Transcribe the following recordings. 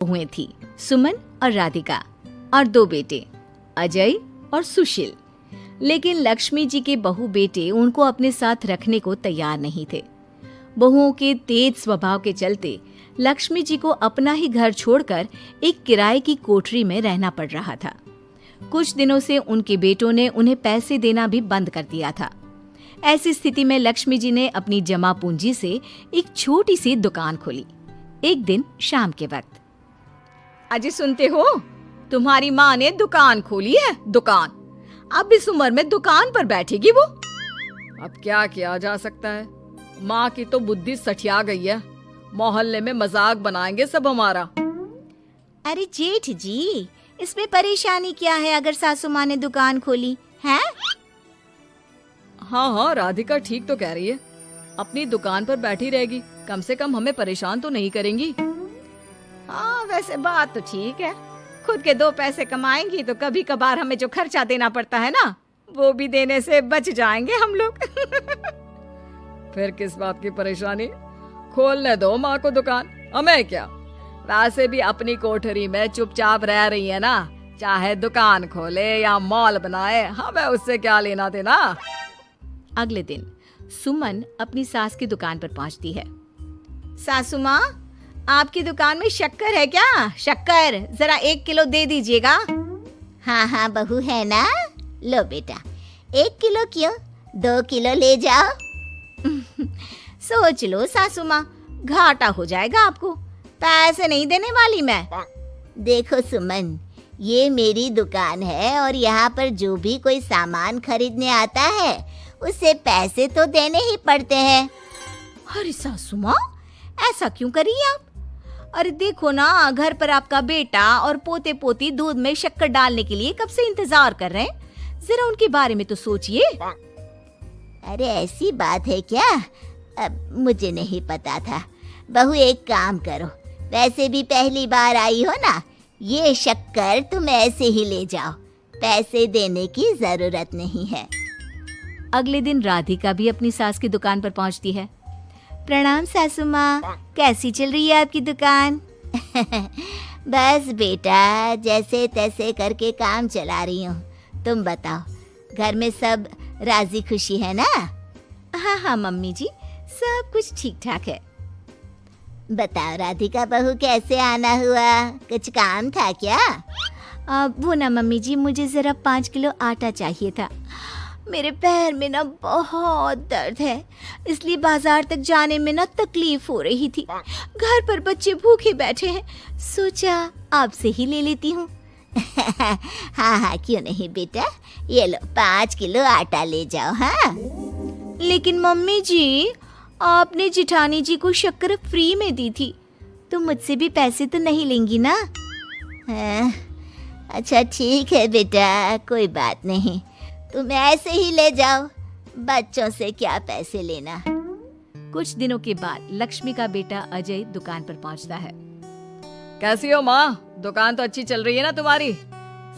बहुएं थी, सुमन और राधिका, और 2 बेटे, अजय और सुशील। लेकिन लक्ष्मी जी के बहू बेटे उनको अपने साथ रखने को तैयार नहीं थे। बहुओं के तेज स्वभाव के चलते लक्ष्मी जी को अपना ही घर छोड़कर एक किराए की कोठरी में रहना पड़ रहा था। कुछ दिनों से उनके बेटों ने उन्हें पैसे देना भी बंद कर दिया था। ऐसी स्थिति में लक्ष्मी जी ने अपनी जमा पूंजी से एक छोटी सी दुकान खोली। एक दिन शाम के वक्त, अजी सुनते हो, तुम्हारी माँ ने दुकान खोली है। दुकान अब इस उम्र में दुकान पर बैठेगी वो? अब क्या किया जा सकता है, माँ की तो बुद्धि सठिया गई है। मोहल्ले में मजाक बनाएंगे सब हमारा। अरे जेठ जी, इसमें परेशानी क्या है अगर सासू माँ ने दुकान खोली है? हाँ, राधिका ठीक तो कह रही है। अपनी दुकान पर बैठी रहेगी, कम से कम हमें परेशान तो नहीं करेंगी। हाँ, वैसे बात तो ठीक है। खुद के 2 पैसे कमाएंगी तो कभी कभार हमें जो खर्चा देना पड़ता है ना, वो भी देने से बच जाएंगे हम लोग। फिर किस बात की परेशानी, खोलने दो माँ को दुकान, हमें क्या। वैसे भी अपनी कोठरी में चुपचाप रह रही है ना, चाहे दुकान खोले या मॉल बनाए, हमें उससे क्या लेना देना। अगले दिन सुमन अपनी सास की दुकान पर पहुंचती है। सासू माँ, आपकी दुकान में शक्कर है क्या? शक्कर जरा 1 किलो दे दीजिएगा। हाँ हाँ बहू है ना, लो बेटा 1 किलो क्यों, 2 किलो ले जाओ। सोच लो सासू माँ, घाटा हो जाएगा आपको, पैसे नहीं देने वाली मैं। देखो सुमन, ये मेरी दुकान है और यहाँ पर जो भी कोई सामान खरीदने आता है उसे पैसे तो देने ही पड़ते हैं। अरे सासू माँ, ऐसा क्यों करी आप? अरे देखो ना, घर पर आपका बेटा और पोते पोती दूध में शक्कर डालने के लिए कब से इंतजार कर रहे हैं। जरा उनके बारे में तो सोचिए। अरे ऐसी बात है क्या? अब मुझे नहीं पता था। बहू एक काम करो, वैसे भी पहली बार आई हो ना, ये शक्कर तुम ऐसे ही ले जाओ, पैसे देने की जरूरत नहीं है। अगले दिन राधिका भी अपनी सास की दुकान पर पहुंचती है। प्रणाम सासू माँ, कैसी चल रही है आपकी दुकान? बस बेटा, जैसे तैसे करके काम चला रही हूँ। तुम बताओ, घर में सब राजी खुशी है ना? हाँ हाँ मम्मी जी, सब कुछ ठीक ठाक है। बताओ राधिका बहू, कैसे आना हुआ? कुछ काम था क्या? वो ना मम्मी जी, मुझे जरा 5 किलो आटा चाहिए था। मेरे पैर में ना बहुत दर्द है, इसलिए बाजार तक जाने में ना तकलीफ हो रही थी। घर पर बच्चे भूखे बैठे हैं, सोचा आपसे ही ले लेती हूँ। हाँ हाँ क्यों नहीं बेटा, ये लो 5 किलो आटा ले जाओ। हाँ लेकिन मम्मी जी, आपने जिठानी जी को शक्कर फ्री में दी थी, तो मुझसे भी पैसे तो नहीं लेंगी ना? हाँ, अच्छा ठीक है बेटा, कोई बात नहीं, तुम ऐसे ही ले जाओ, बच्चों से क्या पैसे लेना। कुछ दिनों के बाद लक्ष्मी का बेटा अजय दुकान पर पहुंचता है। कैसी हो माँ, दुकान तो अच्छी चल रही है ना तुम्हारी?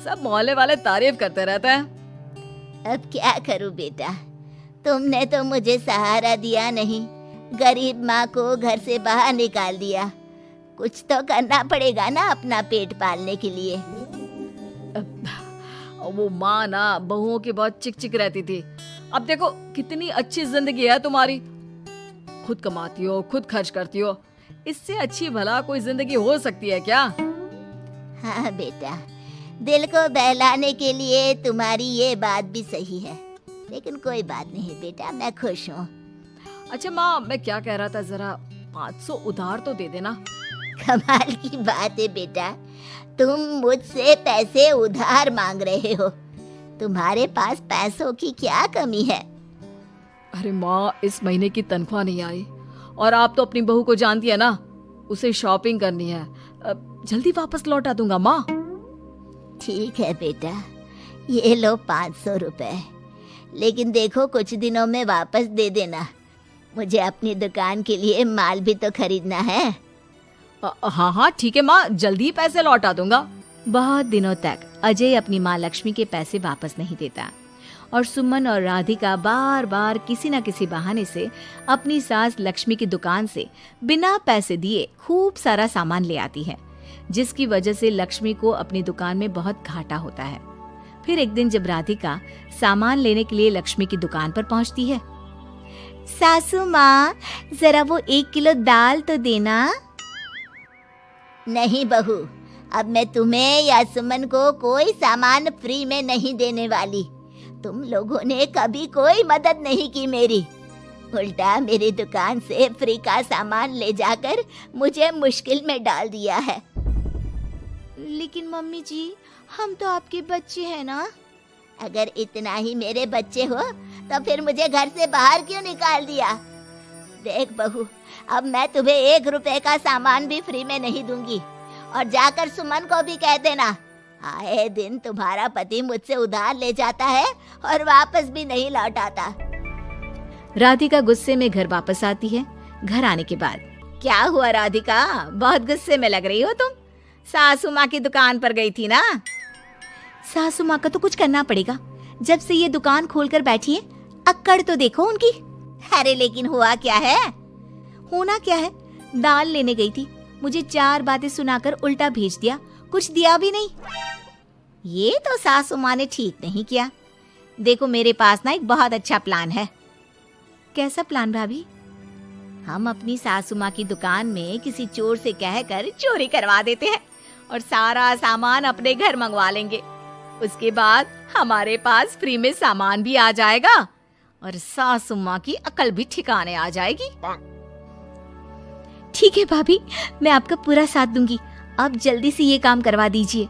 सब मोहल्ले वाले तारीफ करते रहते हैं। अब क्या करूं बेटा, तुमने तो मुझे सहारा दिया नहीं, गरीब माँ को घर से बाहर निकाल दिया। कुछ तो करना पड़ेगा ना अपना पेट पालने के लिए। वो माँ ना बहुओं की बहुत चिक चिक रहती थी। अब देखो कितनी अच्छी जिंदगी है तुम्हारी, खुद कमाती हो, खुद खर्च करती हो, इससे अच्छी भला कोई जिंदगी हो सकती है क्या? हाँ बेटा, दिल को बहलाने के लिए तुम्हारी ये बात भी सही है, लेकिन कोई बात नहीं बेटा, मैं खुश हूँ। अच्छा माँ, मैं क्या कह रहा था, जरा 500 उधार तो दे देना। कमाल की बात है बेटा, तुम मुझसे पैसे उधार मांग रहे हो, तुम्हारे पास पैसों की क्या कमी है? अरे माँ, इस महीने की तनख्वाह नहीं आई और आप तो अपनी बहू को जानती है ना, उसे शॉपिंग करनी है, जल्दी वापस लौटा दूंगा माँ। ठीक है बेटा, ये लो 500 रुपए, लेकिन देखो कुछ दिनों में वापस दे देना, मुझे अपनी दुकान के लिए माल भी तो खरीदना है। हाँ हाँ ठीक है माँ, जल्दी पैसे लौटा दूंगा। बहुत दिनों तक अजय अपनी माँ लक्ष्मी के पैसे वापस नहीं देता और सुमन और राधिका बार बार किसी न किसी बहाने से अपनी सास लक्ष्मी की दुकान से बिना पैसे दिए खूब सारा सामान ले आती है, जिसकी वजह से लक्ष्मी को अपनी दुकान में बहुत घाटा होता है। फिर एक दिन जब राधिका सामान लेने के लिए लक्ष्मी की दुकान पर पहुंचती है। सासू माँ, जरा वो 1 किलो दाल तो देना। नहीं बहू, अब मैं तुम्हें या सुमन को कोई सामान फ्री में नहीं देने वाली। तुम लोगों ने कभी कोई मदद नहीं की मेरी, उल्टा मेरी दुकान से फ्री का सामान ले जाकर मुझे मुश्किल में डाल दिया है। लेकिन मम्मी जी, हम तो आपके बच्चे हैं ना। अगर इतना ही मेरे बच्चे हो तो फिर मुझे घर से बाहर क्यों निकाल दिया? देख बहू, अब मैं तुम्हें 1 रुपए का सामान भी फ्री में नहीं दूंगी। और जाकर सुमन को भी कह देना, आए दिन तुम्हारा पति मुझसे उधार ले जाता है और वापस भी नहीं लौटाता। राधिका गुस्से में घर वापस आती है। घर आने के बाद, क्या हुआ राधिका, बहुत गुस्से में लग रही हो तुम? सासू माँ की दुकान पर गई थी ना? सासू माँ का तो कुछ करना पड़ेगा, जब से ये दुकान खोलकर बैठी है। अक्कड़ तो देखो उनकी। अरे लेकिन हुआ क्या है? होना क्या है, दाल लेने गई थी, मुझे 4 बातें सुनाकर उल्टा भेज दिया, कुछ दिया भी नहीं। ये तो सासू माँ ने ठीक नहीं किया। देखो मेरे पास ना एक बहुत अच्छा प्लान है। कैसा प्लान भाभी? हम अपनी सासू माँ की दुकान में किसी चोर से कहकर चोरी करवा देते हैं और सारा सामान अपने घर मंगवा लेंगे। उसके बाद हमारे पास फ्री में सामान भी आ जाएगा और सासू माँ की अकल भी ठिकाने आ जाएगी। ठीक है भाभी, मैं आपका पूरा साथ दूंगी। आप जल्दी से ये काम करवा दीजिए।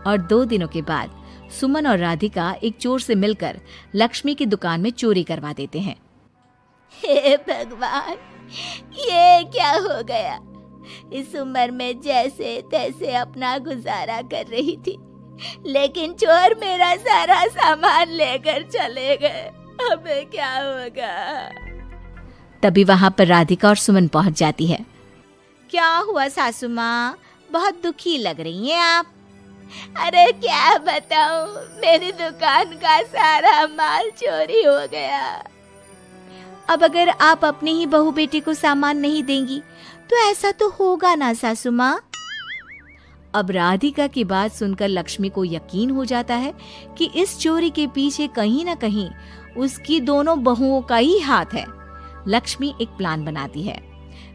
और 2 दिनों के बाद सुमन और राधिका एक चोर से मिलकर लक्ष्मी की दुकान में चोरी करवा देते हैं। हे भगवान, ये क्या हो गया? इस उम्र में जैसे तैसे अपना गुजारा कर रही थी, लेकिन चोर मेरा सारा सामान लेकर चले गए। अबे क्या होगा? तभी वहां पर राधिका और सुमन पहुंच जाती है। क्या हुआ सासू माँ, बहुत दुखी लग रही हैं आप। अरे क्या बताऊं, मेरी दुकान का सारा माल चोरी हो गया। अब अगर आप अपने ही बहू बेटे को सामान नहीं देंगी तो ऐसा तो होगा ना सासू माँ। अब राधिका की बात सुनकर लक्ष्मी को यकीन हो जाता है कि इस चोरी के पीछे कहीं न कहीं उसकी दोनों बहुओं का ही हाथ है। लक्ष्मी एक प्लान बनाती है।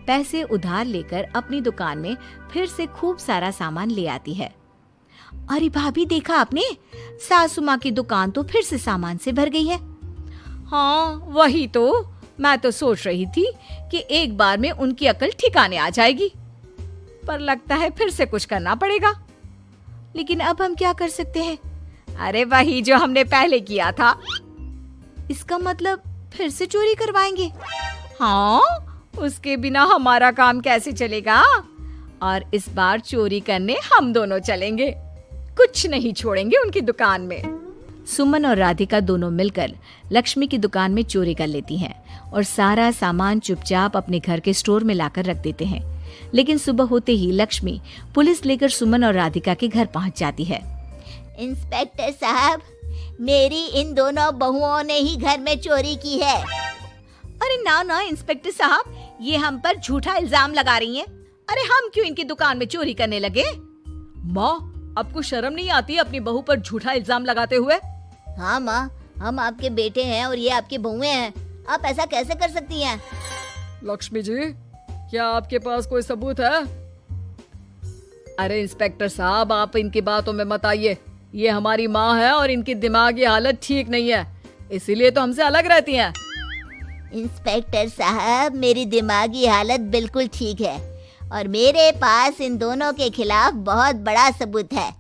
पैसे उधार लेकर अपनी दुकान में फिर से खूब सारा सामान ले आती है। अरे भाभी, देखा आपने, सासू माँ की दुकान तो फिर से सामान से भर गई है। हाँ, वही तो मैं तो सोच रही थी कि एक बार में उनकी अकल ठिकाने आ जाएगी, पर लगता है फिर से कुछ करना पड़ेगा। लेकिन अब हम क्या कर सकते हैं? अरे वही जो हमने पहले किया था। इसका मतलब फिर से चोरी करवाएंगे? हाँ, उसके बिना हमारा काम कैसे चलेगा? और इस बार चोरी करने हम दोनों चलेंगे, कुछ नहीं छोड़ेंगे उनकी दुकान में। सुमन और राधिका दोनों मिलकर लक्ष्मी की दुकान में चोरी कर लेती हैं और सारा सामान चुपचाप अपने घर के स्टोर में लाकर रख देते हैं। लेकिन सुबह होते ही लक्ष्मी पुलिस लेकर सुमन और राधिका के घर पहुंच जाती है। इंस्पेक्टर साहब, मेरी इन दोनों बहुओं ने ही घर में चोरी की है। अरे ना ना इंस्पेक्टर साहब, ये हम पर झूठा इल्जाम लगा रही हैं। अरे हम क्यों इनकी दुकान में चोरी करने लगे? माँ, आपको शर्म नहीं आती अपनी बहू पर झूठा इल्जाम लगाते हुए? हाँ माँ, हम आपके बेटे हैं और ये आपकी बहुएं हैं। आप ऐसा कैसे कर सकती हैं? लक्ष्मी जी, क्या आपके पास कोई सबूत है? अरे इंस्पेक्टर साहब, आप इनकी बातों में मत आइए। ये हमारी माँ है और इनकी दिमागी हालत ठीक नहीं है, इसीलिए तो हमसे अलग रहती हैं। इंस्पेक्टर साहब, मेरी दिमागी हालत बिल्कुल ठीक है और मेरे पास इन दोनों के खिलाफ बहुत बड़ा सबूत है।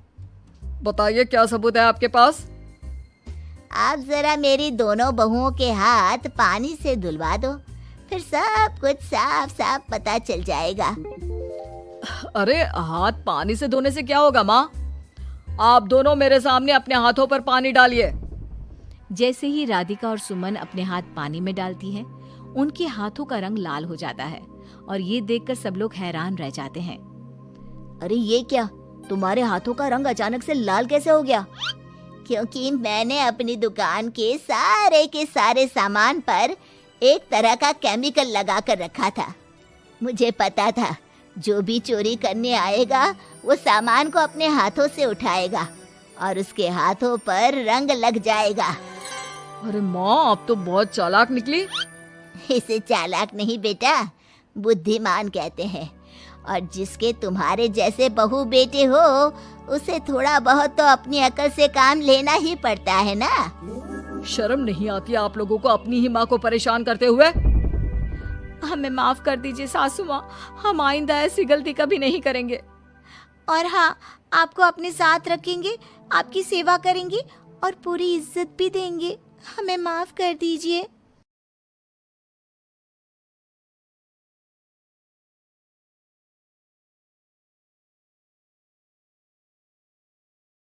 बताइए, क्या सबूत है आपके पास? आप जरा मेरी दोनों बहुओं के हाथ पानी से धुलवा दो, फिर सब कुछ साफ साफ पता चल जाएगा। अरे हाथ पानी से धोने से क्या होगा माँ? आप दोनों मेरे सामने अपने हाथों पर पानी डालिए। जैसे ही राधिका और सुमन अपने हाथ पानी में डालती हैं, उनके हाथों का रंग लाल हो जाता है और ये देखकर सब लोग हैरान रह जाते हैं। अरे ये क्या, तुम्हारे हाथों का रंग अचानक से लाल कैसे हो गया? क्योंकि मैंने अपनी दुकान के सारे सामान पर एक तरह का केमिकल लगा कर रखा था। मुझे पता था जो भी चोरी करने आएगा वो सामान को अपने हाथों से उठाएगा और उसके हाथों पर रंग लग जाएगा। अरे माँ, आप तो बहुत चालाक निकली। इसे चालाक नहीं बेटा, बुद्धिमान कहते हैं। और जिसके तुम्हारे जैसे बहू बेटे हो, उसे थोड़ा बहुत तो अपनी अकल से काम लेना ही पड़ता है ना। शर्म नहीं आती आप लोगों को अपनी ही माँ को परेशान करते हुए? हमें माफ कर दीजिए सासू माँ, हम आइंदा ऐसी गलती कभी नहीं करेंगे। और हाँ, आपको अपने साथ रखेंगे, आपकी सेवा करेंगे और पूरी इज्जत भी देंगे। हमें माफ कर दीजिए।